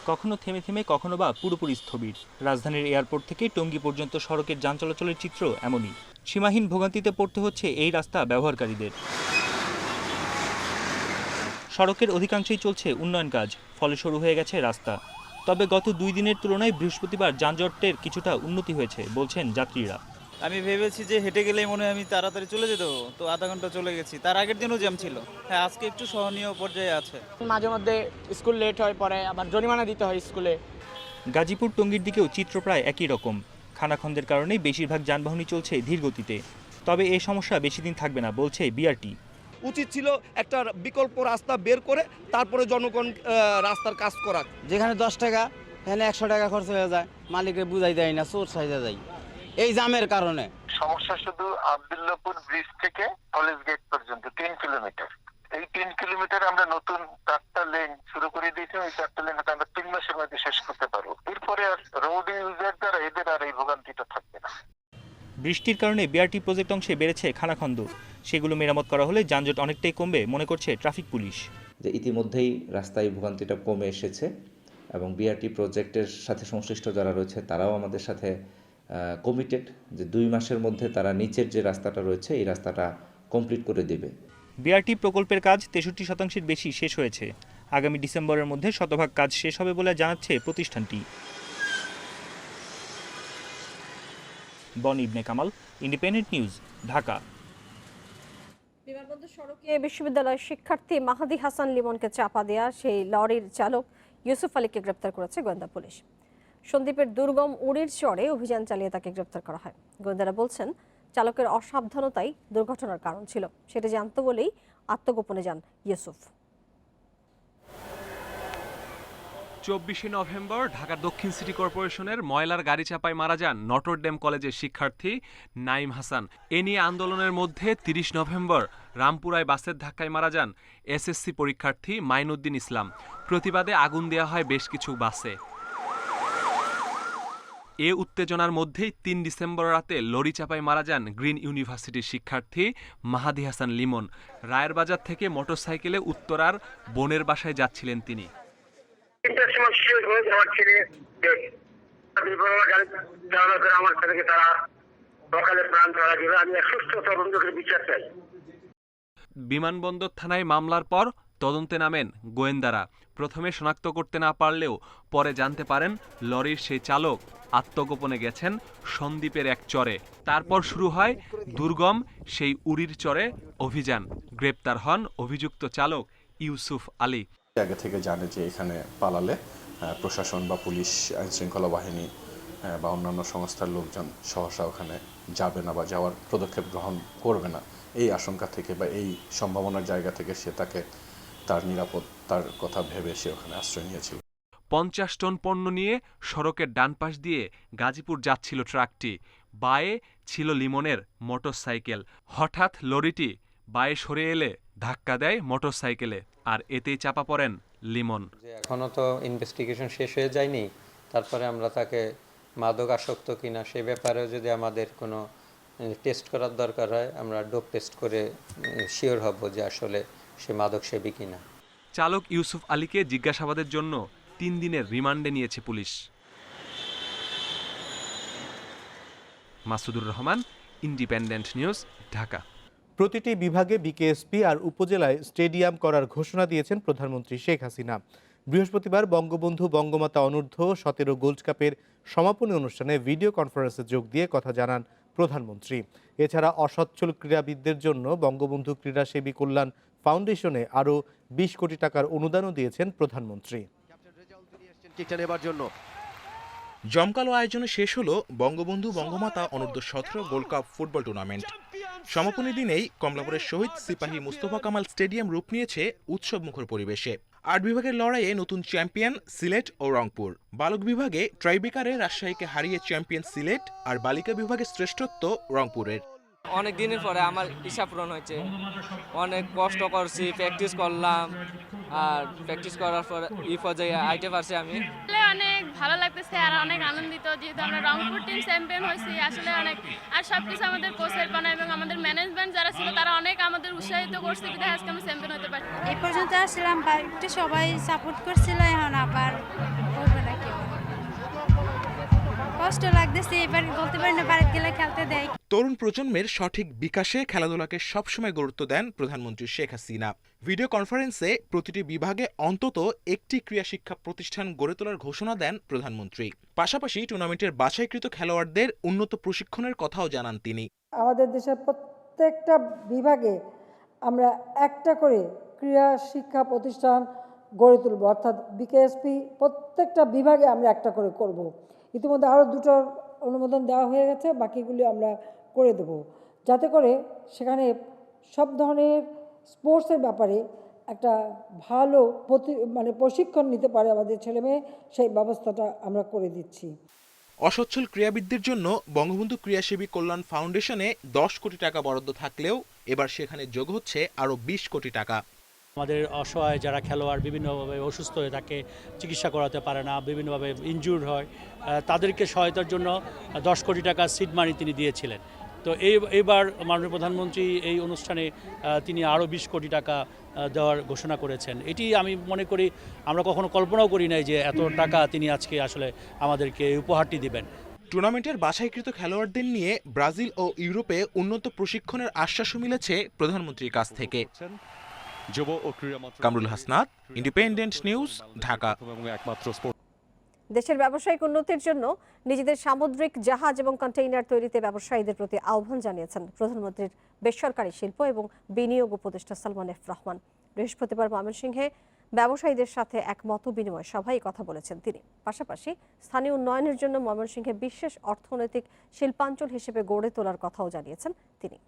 কখনো থেমে থেমে, কখনো বা পুরোপুরি স্থবির। রাজধানীর এয়ারপোর্ট থেকে টঙ্গী পর্যন্ত সড়কের যান চলাচলের চিত্র এমনই। সীমাহীন ভোগান্তিতে পড়তে হচ্ছে এই রাস্তা ব্যবহারকারীদের। সড়কের অধিকাংশই চলছে উন্নয়ন কাজ, ফলে শুরু হয়ে গেছে রাস্তা। তবে গত 2 দিনের তুলনায় বৃহস্পতিবার যানজটের কিছুটা উন্নতি হয়েছে বলছেন যাত্রীরা। আমি ভেবেছি যে হেঁটে গেলেই মনে হয় আমি তাড়াতাড়ি চলে যেত, তো আধা ঘন্টা চলে গেছি। তার আগের দিনও জ্যাম ছিল। হ্যাঁ, আজকে একটু সহনীয় পর্যায়ে আছে। মাঝে মধ্যে স্কুল লেট হয়, পরে আবার জরিমানা দিতে হয় স্কুলে। গাজীপুর টঙ্গীর দিকেও চিত্র প্রায় একই রকম। খানাখন্দের কারণেই বেশিরভাগ যানবাহনই চলছে ধীর গতিতে। তবে এই সমস্যা বেশি দিন থাকবে না বলছে বিআরটি। উচিত ছিল একটা বিকল্প রাস্তা বের করে তারপরে জনগণ রাস্তার কাজ করা। যেখানে 10 টাকা এখানে 100 টাকা খরচ হয়ে যায়, মালিককে বুঝাই দেয় না, চোর সাইজা যায় এই জামের কারণে। সমস্যা শুধু আবদুল্লাপুর ব্রিজ থেকে কলেজ গেট পর্যন্ত 3 কিলোমিটার। এই 3 কিলোমিটার আমরা নতুন 4টা লেন শুরু করে দিয়েছি। ওই 4টা লেন আমরা 3 মাসের মধ্যে শেষ করতে পারবো। এরপরে আর রোড ইউজার দ্বারা এদের আর এই ভোগান্তিটা থাকবে না। বৃষ্টির কারণে বিআরটি প্রজেক্ট অংশে বেড়েছে খানাখন্দ, সেগুলো মেরামত করা হলে যানজট অনেকটাই কমবে মনে করছে ট্রাফিক পুলিশ। যে ইতিমধ্যেই রাস্তায় ভোগান্তিটা কমে এসেছে এবং বিআরটি প্রজেক্টের সাথে সংশ্লিষ্ট যারা রয়েছে তারাও আমাদের সাথে কমিটেড যে 2 মাসের মধ্যে তারা নিচের যে রাস্তাটা রয়েছে এই রাস্তাটা কমপ্লিট করে দেবে। বিআরটি প্রকল্পের কাজ 63% বেশি শেষ হয়েছে। আগামী ডিসেম্বরের মধ্যে শতভাগ কাজ শেষ হবে বলে জানাচ্ছে প্রতিষ্ঠানটি। বনি ইবনে কামাল, ইন্ডিপেন্ডেন্ট নিউজ, ঢাকা। বিমানবন্দর সড়কে বিশ্ববিদ্যালয়ের শিক্ষার্থী মাহাদি হাসান লিমনকে চাপা দেয়া সেই লরির চালক ইউসুফ আলীকে গ্রেপ্তার করেছে গোয়েন্দা পুলিশ। সন্দ্বীপের দুর্গম উড়ির চরে অভিযান চালিয়ে তাকে গ্রেপ্তার করা হয়। গোয়েন্দারা বলছেন চালকের অসাবধানতাই দুর্ঘটনার কারণ ছিল, সেটা জানতো বলেই আত্মগোপনে যান ইউসুফ। 24 নভেম্বর ঢাকার দক্ষিণ সিটি কর্পোরেশনের ময়লার গাড়ি চাপায় মারা যান নটরডেম কলেজের শিক্ষার্থী নাইম হাসান। এ নিয়ে আন্দোলনের মধ্যে 30 নভেম্বর রামপুরায় বাসের ধাক্কায় মারা যান এসএসসি পরীক্ষার্থী মাইনুদ্দিন ইসলাম। প্রতিবাদে আগুন দেওয়া হয় বেশ কিছু বাসে। এ উত্তেজনার মধ্যেই 3 ডিসেম্বর রাতে লরি চাপায় মারা যান গ্রিন ইউনিভার্সিটির শিক্ষার্থী মাহাদি হাসান লিমন। রায়ের বাজার থেকে মোটরসাইকেলে উত্তরার বোনের বাসায় যাচ্ছিলেন তিনি। বিমানবন্দর থানায় মামলার পর তদন্তে নামেন গোয়েন্দারা। প্রথমে শনাক্ত করতে না পারলেও পরে জানতে পারেন লরির সেই চালক আত্মগোপনে গেছেন সন্দ্বীপের এক চরে। তারপর শুরু হয় দুর্গম সেই উড়ির চরে অভিযান। গ্রেপ্তার হন অভিযুক্ত চালক ইউসুফ আলী। আগে থেকে জানে যে এখানে পালালে প্রশাসন বা পুলিশ, আইনশৃঙ্খলা বাহিনী বা অন্যান্য সংস্থার লোকজন সহসা ওখানে যাবে না বা যাওয়ার পদক্ষেপ গ্রহণ করবে না। এই আশঙ্কা থেকে বা এই সম্ভাবনার জায়গা থেকে সে তার নিরাপত্তার কথা ভেবে সে ওখানে আশ্রয় নিয়েছিল। 50 টন পণ্য নিয়ে সড়কের ডান পাশ দিয়ে গাজীপুর যাচ্ছিল ট্রাকটি। বায়ে ছিল লিমনের মোটরসাইকেল। হঠাৎ লরিটি বায়ে সরে এলে ধাক্কা দেয় মোটরসাইকেলে, আর এতেই চাপা পড়েন লিমন। এখনো তো ইনভেস্টিগেশন শেষ হয়ে যায়নি, তারপরে আমরা তাকে মাদক আসক্ত কিনা সে ব্যাপারেও যদি আমাদের কোনো টেস্ট করার দরকার হয়, আমরা ডোপ টেস্ট করে শিওর হব যে আসলে সে মাদক সেবী কিনা। চালক ইউসুফ আলীকে জিজ্ঞাসাবাদের জন্য 3 দিনের রিমান্ডে নিয়েছে police. Masudur Rahman, independent news, Dhaka. প্রতিটি বিভাগে বিকেএসপি আর উপজেলায় স্টেডিয়াম করার ঘোষণা দিয়েছেন প্রধানমন্ত্রী শেখ হাসিনা। বৃহস্পতিবার বঙ্গবন্ধু বঙ্গমাতা অনূর্ধ্ব 17 গোল্ড কাপের সমাপনী অনুষ্ঠানে ভিডিও কনফারেন্সে যোগ দিয়ে কথা জানান প্রধানমন্ত্রী। এছাড়া অসচ্ছল ক্রীড়াবিদদের জন্য বঙ্গবন্ধু ক্রীড়া সেবী কল্যাণ ফাউন্ডেশনে আরও 20 কোটি টাকার অনুদানও দিয়েছেন প্রধানমন্ত্রী। জমকালো আয়োজনে শেষ হলো বঙ্গবন্ধু বঙ্গমাতা অনূর্ধ্ব 17 গোল্ড কাপ ফুটবল টুর্নামেন্ট। সমাপনী দিনেই কমলাপুরের শহীদ সিপাহী মুস্তফা কামাল স্টেডিয়াম রূপ নিয়েছে উৎসবমুখর পরিবেশে। 8 বিভাগের লড়াইয়ে নতুন চ্যাম্পিয়ন সিলেট ও রংপুর। বালক বিভাগে ট্রাইবেকারে রাজশাহীকে হারিয়ে চ্যাম্পিয়ন সিলেট, আর বালিকা বিভাগে শ্রেষ্ঠত্ব রংপুরের। অনেক দিনের পরে আমার ইচ্ছা পূরণ হয়েছে। অনেক কষ্ট করছি, প্র্যাকটিস করলাম, আর প্র্যাকটিস করার পর এই পর্যায়ে আইতে পারছি আমি। অনেক ভালো লাগতেছে আর অনেক আনন্দিত যেহেতু আমরা রংপুর টিম চ্যাম্পিয়ন হয়েছি। আসলে অনেক, আর সবকিছু আমাদের কোচের পানা এবং আমাদের ম্যানেজমেন্ট যারা ছিল তারা অনেক আমাদের উৎসাহিত করছে, বিধায় আজকে আমি চ্যাম্পিয়ন হতে পারি। এই পর্যন্ত আসলাম, একটু সবাই সাপোর্ট করছিল, এখন আবার করবে না কেউ। কষ্ট লাগতেছে, এবার বলতে পারি না বাড়িতে গেলে খেলতে দেয়। তরুণ প্রজন্মের সঠিক বিকাশে খেলাধুলাকে সবসময় গুরুত্ব দেন প্রধানমন্ত্রী শেখ হাসিনা। ভিডিও কনফারেন্সে প্রতিটি বিভাগে অন্তত একটি ক্রীড়া শিক্ষা প্রতিষ্ঠান গড়ে তোলার ঘোষণা দেন প্রধানমন্ত্রী। পাশাপাশি টুর্নামেন্টের বাছাইকৃত খেলোয়াড়দের উন্নত প্রশিক্ষণের কথাও জানান তিনি। আমাদের দেশের প্রত্যেকটা বিভাগে আমরা একটা করে ক্রীড়া শিক্ষা প্রতিষ্ঠান গড়ে তুলব, অর্থাৎ বিকেএসপি প্রত্যেকটা বিভাগে আমরা একটা করে করব। ইতিমধ্যে আরও 2টোর অনুমোদন দেওয়া হয়ে গেছে, বাকিগুলি আমরা করে দেব, যাতে করে সেখানে সব ধরনের স্পোর্টসের ব্যাপারে একটা ভালো প্রশিক্ষণ নিতে পারে আমাদের ছেলেমেয়ে, সেই ব্যবস্থাটা আমরা করে দিচ্ছি। অসচ্ছল ক্রীড়াবিদদের জন্য বঙ্গবন্ধু ক্রীড়াসেবী কল্যাণ ফাউন্ডেশনে 10 কোটি টাকা বরাদ্দ থাকলেও এবার সেখানে যোগ হচ্ছে আরও 20 কোটি টাকা। আমাদের অসহায় যারা খেলোয়াড় বিভিন্নভাবে অসুস্থ হয়ে থাকে, চিকিৎসা করাতে পারে না, বিভিন্নভাবে ইনজুর্ড হয়, তাদেরকে সহায়তার জন্য 10 কোটি টাকা সিড মানি তিনি দিয়েছিলেন। তো এইবার মাননীয় প্রধানমন্ত্রী এই অনুষ্ঠানে তিনি আরও 20 কোটি টাকা দেওয়ার ঘোষণা করেছেন। এটি আমি মনে করি আমরা কখনো কল্পনাও করি নাই যে এত টাকা তিনি আজকে আসলে আমাদেরকে উপহারটি দিবেন। টুর্নামেন্টের বাছাইকৃত খেলোয়াড়দের নিয়ে ব্রাজিল ও ইউরোপে উন্নত প্রশিক্ষণের আশ্বাসও মিলেছে প্রধানমন্ত্রীর কাছ থেকে। Kamrul Hasnat, independent news, Dhaka. দেশের ব্যবসায়িক উন্নতির জন্য নিজেদের সামুদ্রিক জাহাজ এবং কন্টেইনার তৈরিতে ব্যবসায়ীদের প্রতি আহ্বান জানিয়েছেন প্রধানমন্ত্রীর বেসরকারি শিল্প এবং বিনিয়োগ উপদেষ্টা সালমান এফ রহমান। বৃহস্পতিবার ময়মনসিংহে ব্যবসায়ীদের সাথে এক মত বিনিময় সভায় কথা বলেছেন তিনি। পাশাপাশি স্থানীয় উন্নয়নের জন্য ময়মনসিংহে বিশেষ অর্থনৈতিক শিল্পাঞ্চল হিসেবে গড়ে তোলার কথাও জানিয়েছেন তিনি।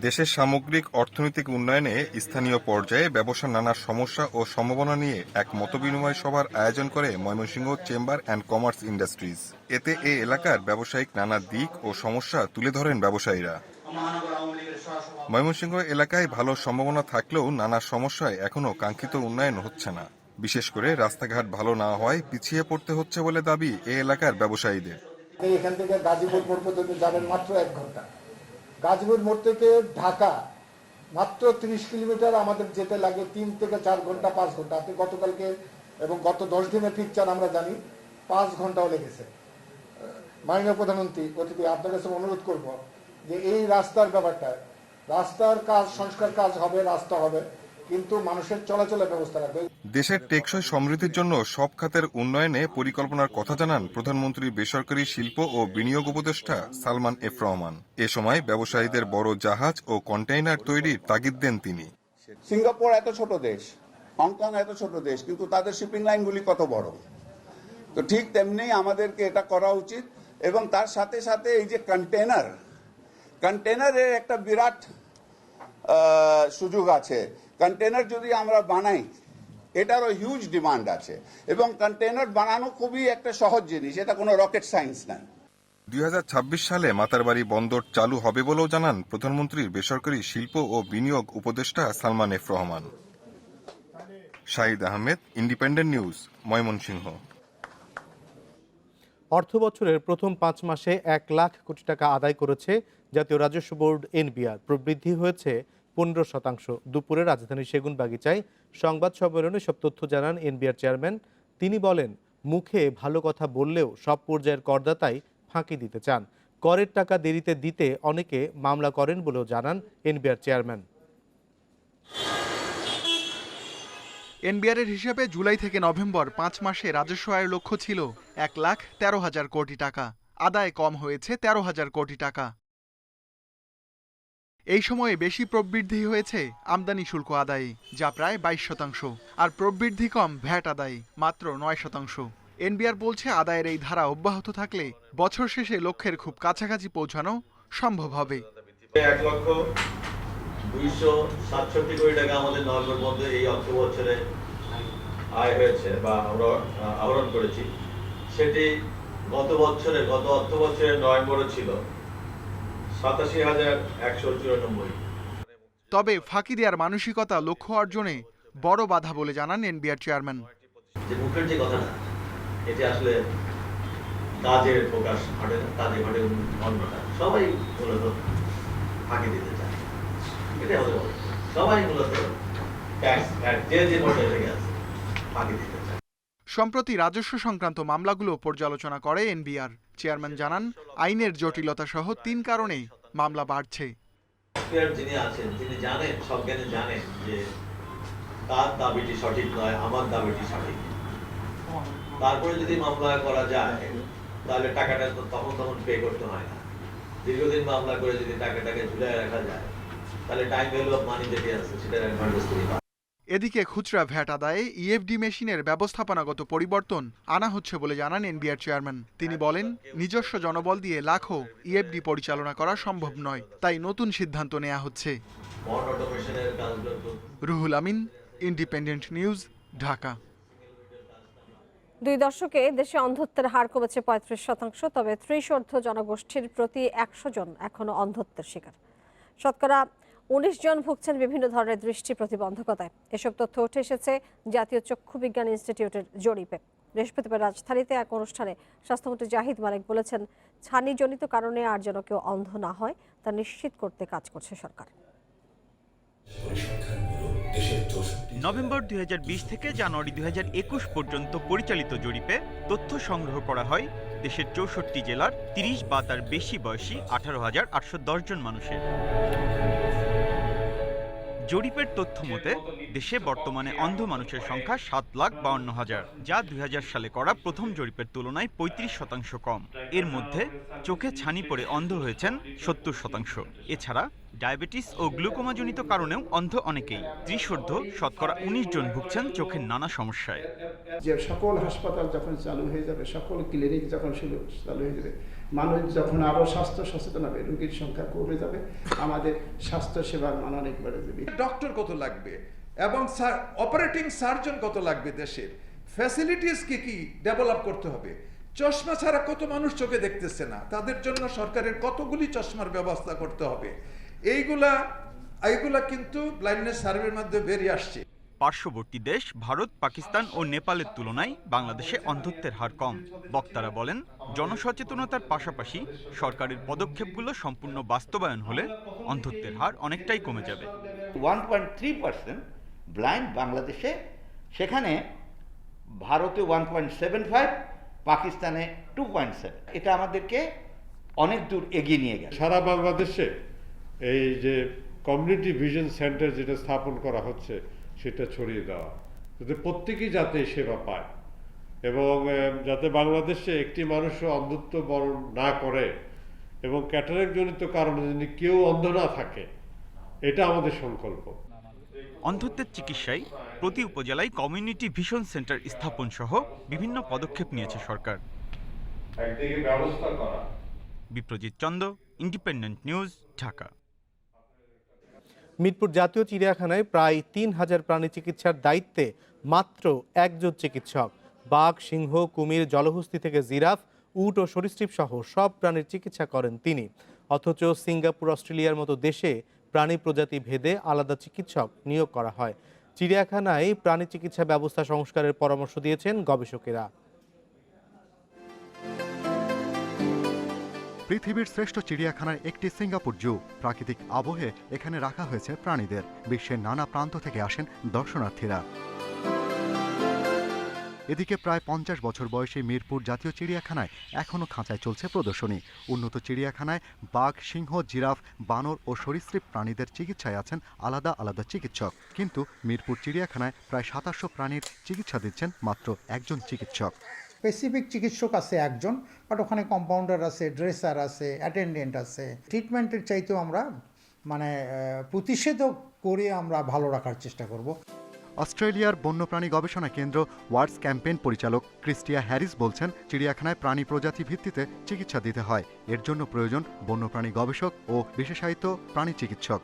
দেশের সামগ্রিক অর্থনৈতিক উন্নয়নে স্থানীয় পর্যায়ে ব্যবসার নানা সমস্যা ও সম্ভাবনা নিয়ে এক মতবিনিময় সভার আয়োজন করে Mymensingh chamber and commerce industries. এতে এ এলাকার ব্যবসায়িক নানা দিক ও সমস্যা তুলে ধরেন ব্যবসায়ীরা। ময়মনসিংহ এলাকায় ভালো সম্ভাবনা থাকলেও নানা সমস্যায় এখনো কাঙ্ক্ষিত উন্নয়ন হচ্ছে না। বিশেষ করে রাস্তাঘাট ভালো না হওয়ায় পিছিয়ে পড়তে হচ্ছে বলে দাবি এ এলাকার ব্যবসায়ীদের। এখান থেকে গাজীপুর মোড় পর্যন্ত যাবেন মাত্র 1 ঘন্টা। গাজীপুর মোড় থেকে ঢাকা মাত্র 30 কিলোমিটার আমাদের যেতে লাগে 3 থেকে 4 ঘন্টা 5 ঘন্টা। আপনি গতকালকে এবং গত 10 দিনের পিকচার আমরা জানি 5 ঘন্টাও লেগেছে। মাননীয় প্রধানমন্ত্রী অতিথি আপনার কাছে অনুরোধ করব যে এই রাস্তার ব্যাপারটা, রাস্তার কাজ সংস্কার কাজ হবে, রাস্তা হবে, কিন্তু মানুষের চলাচলের ব্যবস্থা রাখবে। দেশের টেকসই সমৃদ্ধির জন্য সব খাতের উন্নয়নে পরিকল্পনার কথা জানান প্রধানমন্ত্রীর বেসরকারি শিল্প ও বিনিয়োগ উপদেষ্টা সালমান এফ রহমান। এ সময় ব্যবসায়ীদের বড় জাহাজ ও কন্টেইনার তৈরির তাগিদ দেন তিনি। সিঙ্গাপুর এত ছোট দেশ, হংকং এত ছোট দেশ, কিন্তু তাদের শিপিং লাইনগুলি কত বড়। তো ঠিক তেমনি আমাদেরকে এটা করা উচিত। এবং তার সাথে সাথে এই যে কন্টেনারের একটা বিরাট সুযোগ আছে। কন্টেনার যদি আমরা বানাই এটারও হিউজ ডিমান্ড আছে এবং কন্টেনার বানানো খুবই একটা সহজ জিনিস, এটা কোনো রকেট সায়েন্স না। 2026 সালে মাতারবাড়ি বন্দর চালু হবে বলেও জানান প্রধানমন্ত্রীর বেসরকারি শিল্প ও বিনিয়োগ উপদেষ্টা Salman F Rahman. Shahid Ahmed, independent news, Mymensingh. অর্থ বছরের প্রথম 5 মাসে 1 লাখ কোটি টাকা আদায় করেছে জাতীয় রাজস্ব বোর্ড এনবিআর। প্রবৃদ্ধি হয়েছে 15%। দুপুরে রাজধানীর সেগুনবাগিচায় সংবাদ সম্মেলনে সব তথ্য জানান এনবিআর চেয়ারম্যান। তিনি বলেন, মুখে ভালো কথা বললেও সব পর্যায়ের করদাতাই ফাঁকি দিতে চান। করের টাকা দেরিতে দিতে অনেকে মামলা করেন বলেও জানান এনবিআর চেয়ারম্যান। এনবিআরের হিসাবে জুলাই থেকে নভেম্বর 5 মাসে রাজস্ব আয়ের লক্ষ্য ছিল 1,13,000 কোটি টাকা। আদায় কম হয়েছে 13,000 কোটি টাকা। এই সময়ে বেশি প্রবৃদ্ধি হয়েছে আমদানি শুল্ক আদায়ে, যা প্রায় 22%, আর প্রবৃদ্ধি কম ভ্যাট আদায়ে, মাত্র 9%। এনবিআর বলছে আদায়ের এই ধারা অব্যাহত থাকলে বছর শেষে লক্ষ্যের খুব কাছাকাছি পৌঁছানো সম্ভব হবে। 1,267 কোটি টাকা আমাদের নভেম্বর মধ্যে এই অর্থ বছরে আয় হয়েছে বা আমরা আহরণ করেছি। সেটি গত অর্থ বছরের নভেম্বরে ছিল 87,194। তবে ফাঁকি দেওয়ার মানসিকতা লক্ষ্য অর্জনে বড় বাধা বলে জানান এনবিআর চেয়ারম্যান। যে মুখের যে কথাটা, এটি আসলে কাজের প্রকাশ ঘটে না, কাজে ঘটে অন্যটা। সবাই মূলত ফাঁকি দিতে চায়, এটাই আমাদের বলে। সবাই মূলত যে পর্যায়ে থেকে আছে ফাঁকি দিতে চায়। সম্প্রতি রাজস্ব সংক্রান্ত মামলাগুলো পর্যালোচনা করে এনবিআর। চেয়ারম্যান জানান, আইনের জটিলতা সহ 3 কারণে মামলা বাড়ছে। যিনি আছেন, তিনি জানেন, সজ্ঞানে জানেন যে তার দাবিটি সঠিক নয়, আমার দাবিটি সঠিক। তারপরে যদি মামলা করা যায় তাহলে টাকাটা তো তখন পে করতে হয় না। দীর্ঘদিন মামলা করে যদি টাকাটাকে ঝুলিয়ে রাখা যায় তাহলে টাইম ভ্যালু অফ মানি যেটি আছে সেটার অ্যাডভান্টেজ করি। এদিকে খুচরা ভ্যাট আদায়ে ইএফডি মেশিনের ব্যবস্থাপনাগত পরিবর্তন আনা হচ্ছে বলে জানান এনবিআর চেয়ারম্যান। তিনি বলেন, নিজস্ব জনবল দিয়ে লাখো ইএফডি পরিচালনা করা সম্ভব নয়, তাই নতুন সিদ্ধান্ত নেওয়া হচ্ছে। Ruhul Amin, independent news, Dhaka. 2 দশকে দেশে অন্ধত্বের হার কমেছে 35%, তবে 30 জনগোষ্ঠীর প্রতি 100 জন এখনো অন্ধত্বের শিকার। শতকরা 19 জন ভুগছেন বিভিন্ন ধরনের দৃষ্টি প্রতিবন্ধকতায়। এসব তথ্য উঠে এসেছে জাতীয় চক্ষু বিজ্ঞান ইনস্টিটিউটের জরিপে। বৃহস্পতিবার রাজধানীতে এক অনুষ্ঠানে স্বাস্থ্যমন্ত্রী জাহিদ মালিক বলেছেন, ছানিজনিত কারণে আর যেন কেউ অন্ধ না হয় তা নিশ্চিত করতে কাজ করছে সরকার। নভেম্বর 2020 থেকে জানুয়ারি 2021 পর্যন্ত পরিচালিত জরিপে তথ্য সংগ্রহ করা হয় দেশের 64 জেলার 30 বা তার বেশি বয়সী 18,810 জন মানুষের। জরিপের তথ্য মতে দেশে বর্তমানে অন্ধ মানুষের সংখ্যা 7,52,000, যা 2000 সালে করা প্রথম জরিপের তুলনায় 35% কম। এর মধ্যে চোখে ছানি পড়ে অন্ধ হয়েছেন 70%। এছাড়া ডায়াবেটিস ও গ্লুকোমাজনিত কারণেও অন্ধ অনেকেই। 30 শতকরা 19 জন ভুগছেন চোখের নানা সমস্যায়। যে সকল হাসপাতাল যখন চালু হয়ে যাবে, সকল ক্লিনিক যখন চালু হয়ে যাবে, মানুষ যখন আরো স্বাস্থ্য সচেতন হবে, রোগীর সংখ্যা কমে যাবে, আমাদের স্বাস্থ্য সেবার মান অনেক বেড়ে যাবে। ডক্টর কত লাগবে এবং অপারেটিং সার্জন কত লাগবে, দেশের ফ্যাসিলিটিস কি ডেভেলপ করতে হবে। চশমা ছাড়া কত মানুষ চোখে দেখতেছে না, তাদের জন্য সরকারের কতগুলি চশমার ব্যবস্থা করতে হবে। এইগুলা কিন্তু ব্লাইন্ডনেস সার্ভের মাধ্যমে বেরিয়ে আসছে। পার্শ্ববর্তী দেশ ভারত, পাকিস্তান ও নেপালের তুলনায় বাংলাদেশে অন্ধত্বের হার কম। বক্তারা বলেন, জনসচেতনতার পাশাপাশি সরকারের পদক্ষেপগুলো সম্পূর্ণ বাস্তবায়ন হলে অন্ধত্বের হার অনেকটাই কমে যাবে। 1.3% ব্লাইন্ড বাংলাদেশে, সেখানে ভারতে 1.75, পাকিস্তানে 2.7। এটা আমাদেরকে অনেক দূর এগিয়ে নিয়ে গেছে। সারা বাংলাদেশে এই যে কমিউনিটি ভিশন সেন্টার যেটা স্থাপন করা হচ্ছে সেটা ছড়িয়ে দেওয়া, যাতে প্রত্যেকেই যাতে সেবা পায় এবং যাতে বাংলাদেশে একটি মানুষও অন্ধত্ব বরণ না করে এবং ক্যাটারাক্ট জনিত কারণে যদি কেউ অন্ধ না থাকে, এটা আমাদের সংকল্প। অন্ধত্বের চিকিৎসায় প্রতি উপজেলায় কমিউনিটি ভিশন সেন্টার স্থাপন সহ বিভিন্ন পদক্ষেপ নিয়েছে সরকার। Biprajit Chanda, independent news, Dhaka. মিরপুর জাতীয় চিড়িয়াখানায় প্রায় 3000 প্রাণী চিকিৎসার দায়িত্বে মাত্র একজন চিকিৎসক। বাঘ, সিংহ, কুমির, জলহস্তী থেকে জিরাফ, উট ও সরীসৃপ সহ সব প্রাণীর চিকিৎসা করেন তিনি। অথচ সিঙ্গাপুর, অস্ট্রেলিয়ার মতো দেশে প্রাণী প্রজাতি ভেদে আলাদা চিকিৎসক নিয়োগ করা হয়। চিড়িয়াখানায় প্রাণী চিকিৎসা ব্যবস্থা সংস্কারের পরামর্শ দিয়েছেন গবেষকেরা। পৃথিবীর শ্রেষ্ঠ চিড়িয়াখানার একটি সিঙ্গাপুর জু। প্রাকৃতিক আবহে এখানে রাখা হয়েছে প্রাণীদের। বিশ্বের নানা প্রান্ত থেকে আসেন দর্শনার্থীরা। এদিকে প্রায় 50 বছর বয়সী মিরপুর জাতীয় চিড়িয়াখানায় এখনও খাঁচায় চলছে প্রদর্শনী। উন্নত চিড়িয়াখানায় বাঘ, সিংহ, জিরাফ, বানর ও সরীসৃপ প্রাণীদের চিকিৎসায় আছেন আলাদা আলাদা চিকিৎসক। কিন্তু মিরপুর চিড়িয়াখানায় প্রায় 2700 প্রাণীর চিকিৎসা দিচ্ছেন মাত্র একজন চিকিৎসক। স্পেসিফিক চিকিৎসক আছে একজন, বাট ওখানে কম্পাউন্ডার আছে, ড্রেসার আছে, অ্যাটেন্ডেন্ট আছে। ট্রিটমেন্টের চাইতেও আমরা প্রতিষেধক করে আমরা ভালো রাখার চেষ্টা করব। অস্ট্রেলিয়ার বন্যপ্রাণী গবেষণা কেন্দ্র ওয়ার্ডস ক্যাম্পেইন পরিচালক ক্রিস্টিয়া হ্যারিস বলছেন, চিড়িয়াখানায় প্রাণী প্রজাতি ভিত্তিতে চিকিৎসা দিতে হয়। এর জন্য প্রয়োজন বন্যপ্রাণী গবেষক ও বিশেষায়িত প্রাণী চিকিৎসক।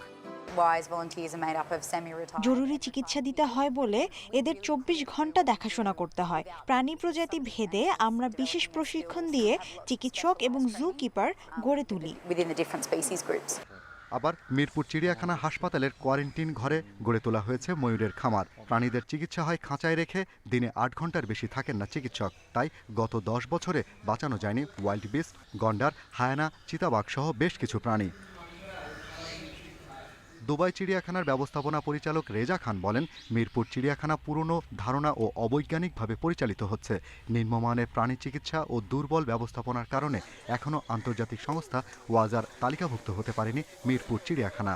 জরুরি চিকিৎসা দিতে হয় বলে এদের 24 ঘন্টা দেখাশোনা করতে হয়। প্রাণী প্রজাতি ভেদে আমরা বিশেষ প্রশিক্ষণ দিয়ে চিকিৎসক এবং জু কিপার গড়ে তুলি। আবার মিরপুর চিড়িয়াখানা হাসপাতালের কোয়ারেন্টিন ঘরে গড়ে তোলা হয়েছে ময়ূরের খামার। প্রাণীদের চিকিৎসা হয় খাঁচায় রেখে। দিনে 8 ঘন্টার বেশি থাকেন না চিকিৎসক। তাই গত 10 বছরে বাঁচানো যায়নি ওয়াইল্ড বিস্ট, গন্ডার, হায়ানা, চিতাবাঘ সহ বেশ কিছু প্রাণী। দুবাই চিড়িয়াখানার ব্যবস্থাপনা পরিচালক রেজা খান বলেন, মিরপুর চিড়িয়াখানা পুরনো ধারণা ও অবৈজ্ঞানিকভাবে পরিচালিত হচ্ছে। নিম্নমানের প্রাণী চিকিৎসা ও দুর্বল ব্যবস্থাপনার কারণে এখনও আন্তর্জাতিক সংস্থা ওয়াজার তালিকাভুক্ত হতে পারেনি মিরপুর চিড়িয়াখানা।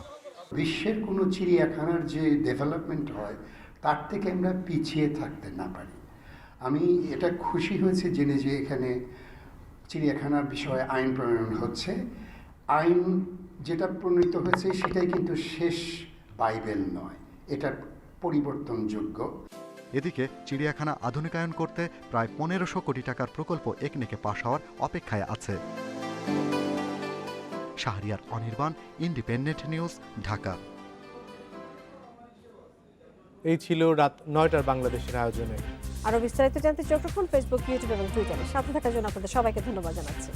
বিশ্বের কোনো চিড়িয়াখানার যে ডেভেলপমেন্ট হয় তার থেকে আমরা পিছিয়ে থাকতে না পারি। আমি এটা খুশি হয়েছে জেনে যে এখানে চিড়িয়াখানার বিষয়ে আইন প্রণয়ন হচ্ছে। আইন যেটা প্রণীত হয়েছে সেটাই কিন্তু শেষ বাইবেল নয়, এটা পরিবর্তনযোগ্য। এদিকে চিড়িয়াখানা আধুনিকায়ন করতে প্রায় 1500 কোটি টাকার প্রকল্প একনেকে পাশ হওয়ার অপেক্ষায় আছে। Shahriar Anirban, independent news, Dhaka. এই ছিল রাত 9টার বাংলাদেশের আয়োজনে। আরো বিস্তারিত জানতে চোখ রাখুন ফেসবুক, ইউটিউব এবং টুইটারে। সাথে থাকার জন্য আপনাদের সবাইকে ধন্যবাদ জানাচ্ছি।